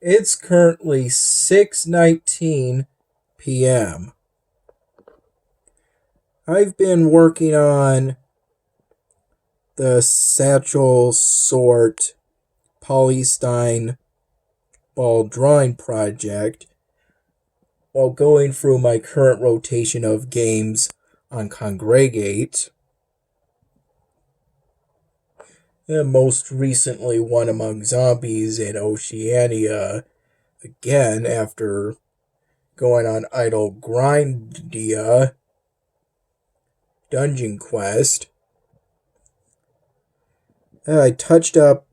It's currently 6:19 p.m. I've been working on the Satchel Sort polystyrene ball drawing project while going through my current rotation of games on Congregate, and most recently One Among Zombies in Oceania again after going on Idle Grindia Dungeon Quest. I touched up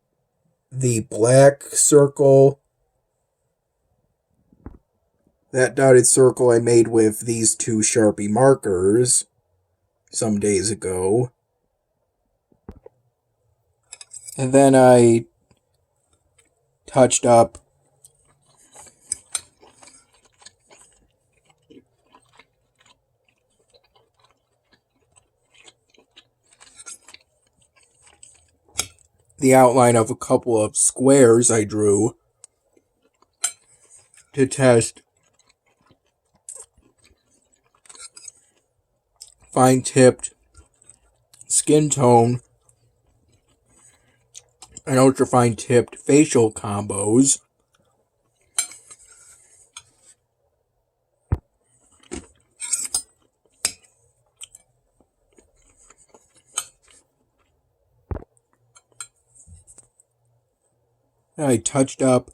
the black circle, that dotted circle I made with these two Sharpie markers some days ago. And then I touched up the outline of a couple of squares I drew to test fine-tipped skin tone and ultra-fine-tipped facial combos. I touched up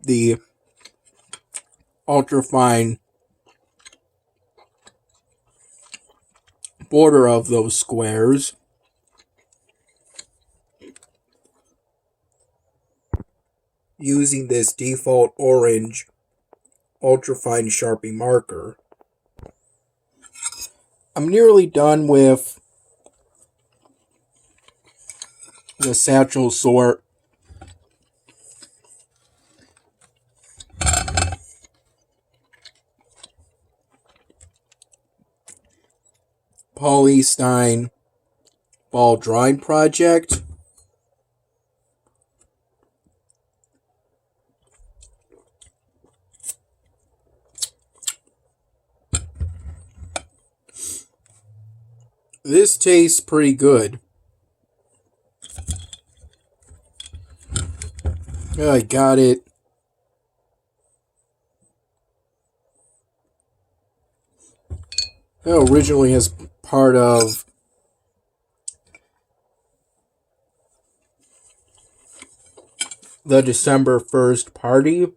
the ultra-fine border of those squares using this default orange ultra-fine Sharpie marker. I'm nearly done with the Satchel Sort polystyrene ball drawing project. This tastes pretty good. I got it. Originally as part of the December 1st party.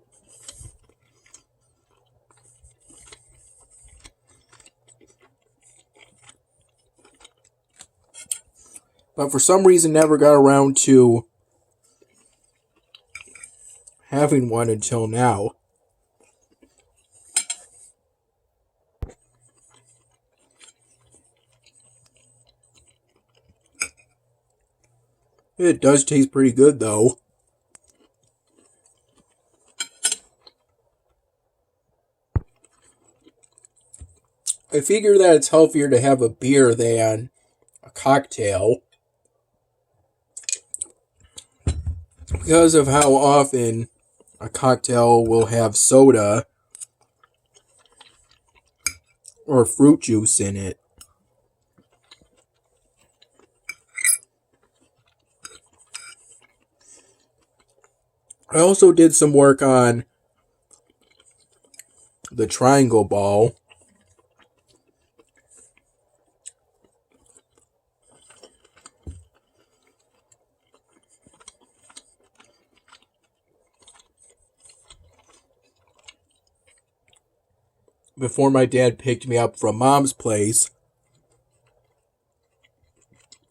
But for some reason never got around to having one until now. It does taste pretty good though. I figure that it's healthier to have a beer than a cocktail because of how often a cocktail will have soda or fruit juice in it. I also did some work on the triangle ball. Before my dad picked me up from Mom's place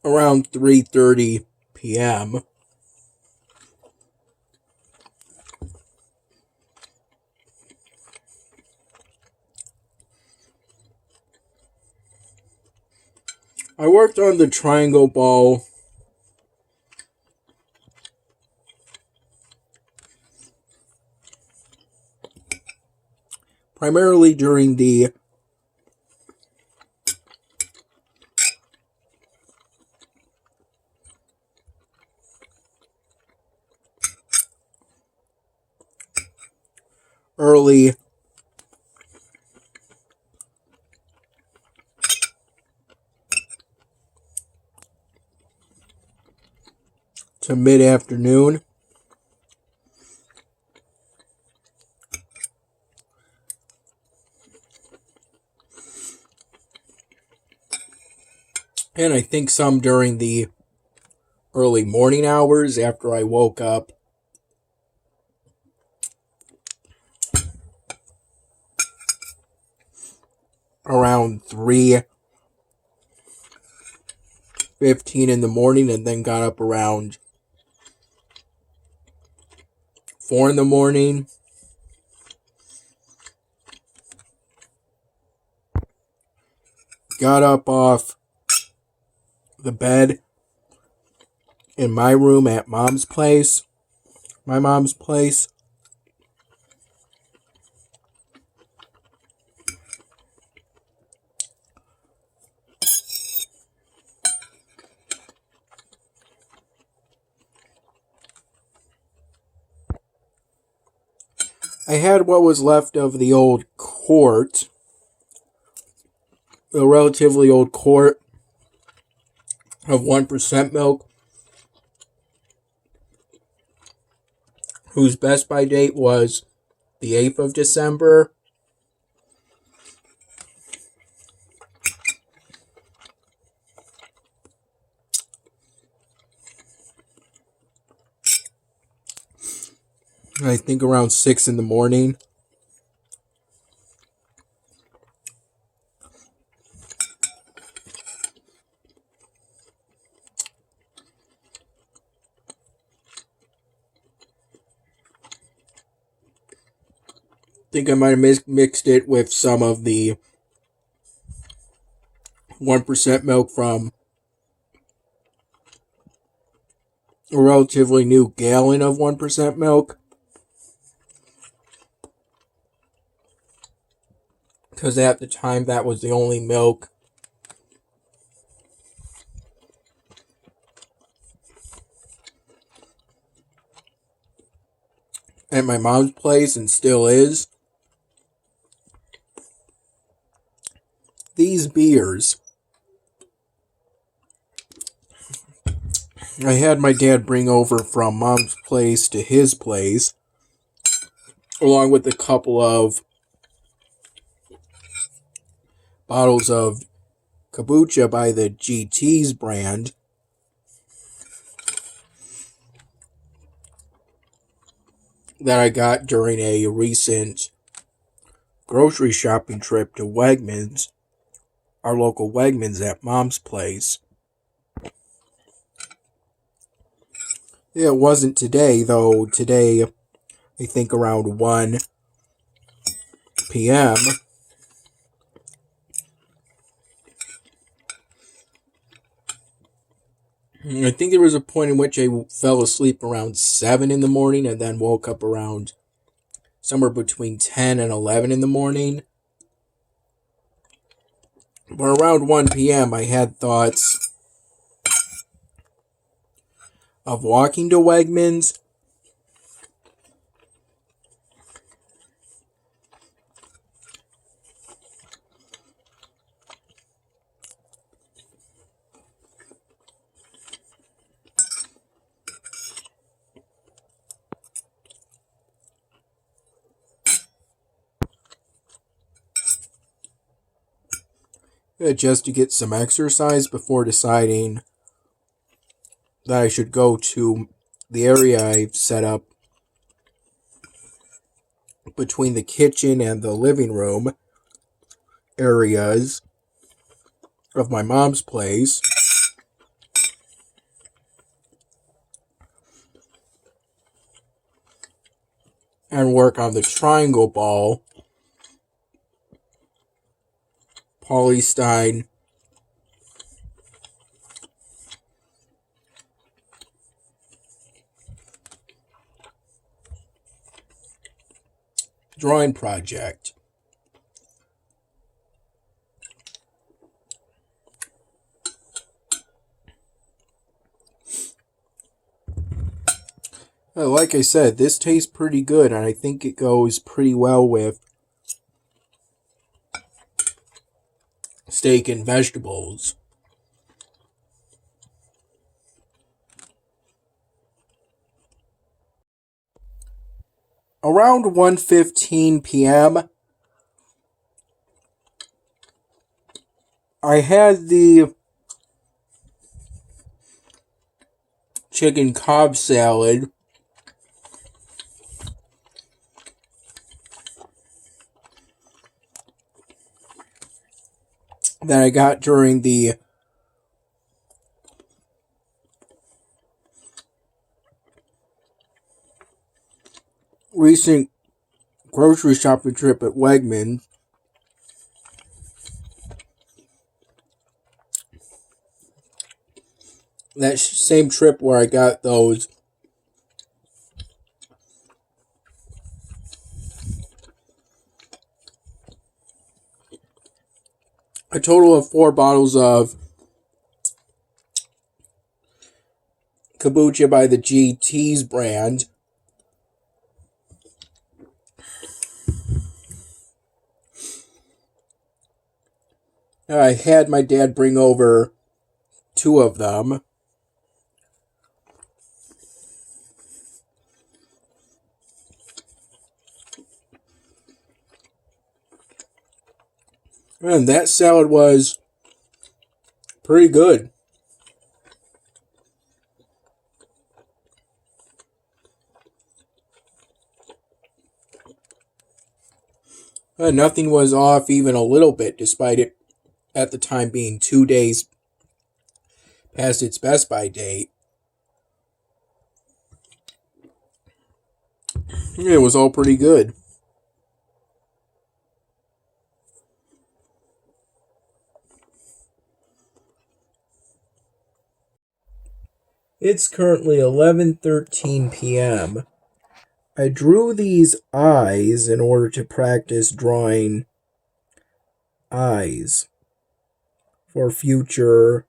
around 3:30 p.m. I worked on the triangle ball primarily during the early to mid-afternoon. And I think some during the early morning hours after I woke up. Around 3:15 in the morning, and then got up around 4 in the morning. Got up off the bed in my room at my mom's place. I had what was left of the old quart, a relatively old quart of 1% milk, whose best by date was the 8th of December. I think around 6 in the morning. I think I might have mixed it with some of the 1% milk from a relatively new gallon of 1% milk. Because at the time that was the only milk at my mom's place, and still is. These beers, I had my dad bring over from mom's place to his place, along with a couple of bottles of kombucha by the GT's brand. That I got during a recent grocery shopping trip to Wegmans, our local Wegmans at mom's place. Yeah, it wasn't today, though. Today, I think around 1 p.m., I think there was a point in which I fell asleep around 7 in the morning and then woke up around somewhere between 10 and 11 in the morning. But around 1 p.m., I had thoughts of walking to Wegmans. Just to get some exercise before deciding that I should go to the area I've set up between the kitchen and the living room areas of my mom's place. And work on the triangle ball, polystyrene drawing project. Like I said, this tastes pretty good, and I think it goes pretty well with steak and vegetables. Around 1:15 p.m., I had the chicken Cobb salad that I got during the recent grocery shopping trip at Wegmans. That same trip where I got those a total of 4 bottles of kombucha by the GT's brand. I had my dad bring over 2 of them. And that salad was pretty good. Nothing was off even a little bit, despite it at the time being 2 days past its best by date. It was all pretty good. It's currently 11:13 p.m. I drew these eyes in order to practice drawing eyes for future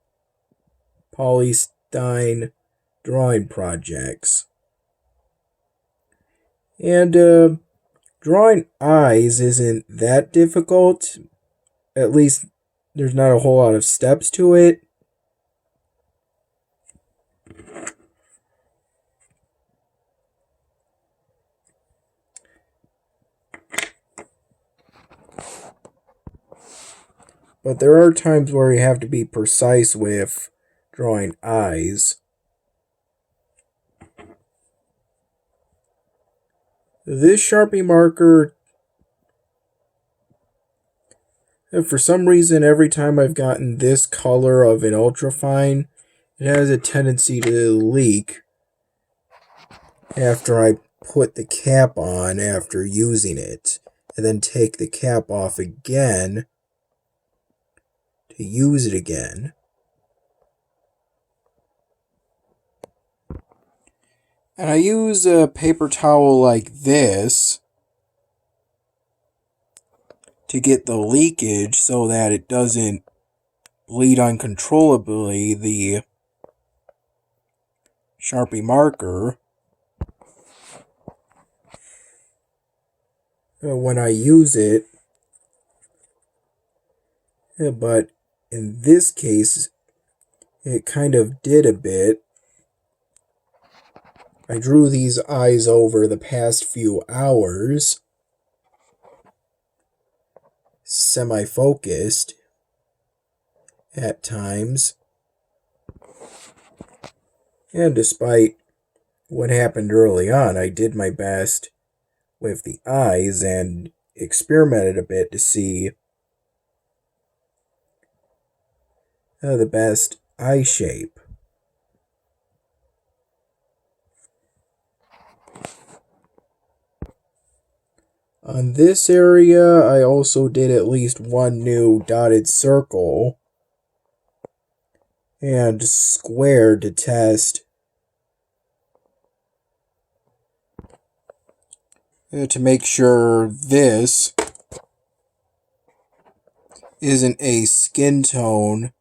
polystyrene drawing projects. And drawing eyes isn't that difficult. At least there's not a whole lot of steps to it. But there are times where you have to be precise with drawing eyes. This Sharpie marker, for some reason, every time I've gotten this color of an ultrafine, it has a tendency to leak after I put the cap on after using it, and then take the cap off again to use it again. And I use a paper towel like this to get the leakage so that it doesn't bleed uncontrollably the Sharpie marker when I use it. But in this case, it kind of did a bit. I drew these eyes over the past few hours, semi-focused at times. And despite what happened early on, I did my best with the eyes and experimented a bit to see the best eye shape. On this area, I also did at least one new dotted circle and square to test to make sure this isn't a skin tone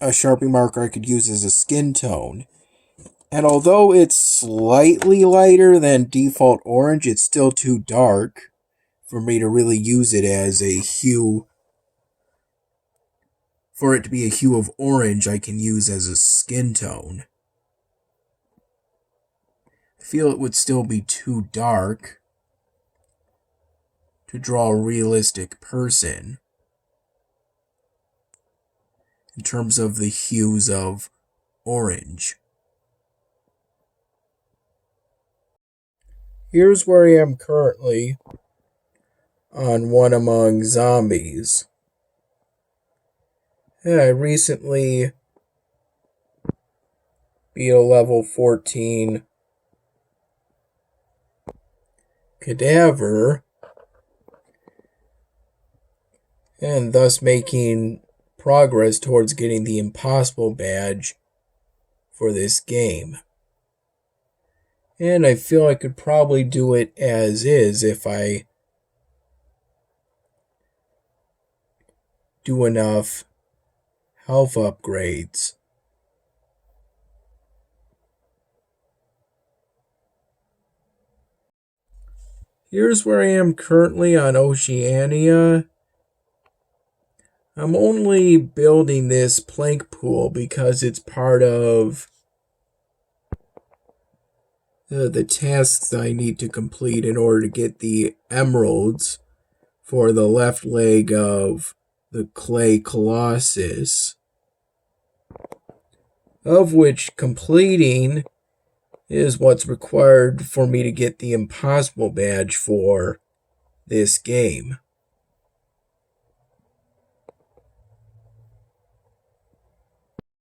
a Sharpie marker I could use as a skin tone. And although it's slightly lighter than default orange, it's still too dark for me to really use it as a hue. For it to be a hue of orange, I can use as a skin tone. I feel it would still be too dark to draw a realistic person in terms of the hues of orange. Here's where I am currently on One Among Zombies. I recently beat a level 14 cadaver, and thus making progress towards getting the impossible badge for this game. And I feel I could probably do it as is if I do enough health upgrades. Here's where I am currently on Oceania. I'm only building this plank pool because it's part of the tasks I need to complete in order to get the emeralds for the left leg of the clay colossus, of which completing is what's required for me to get the impossible badge for this game.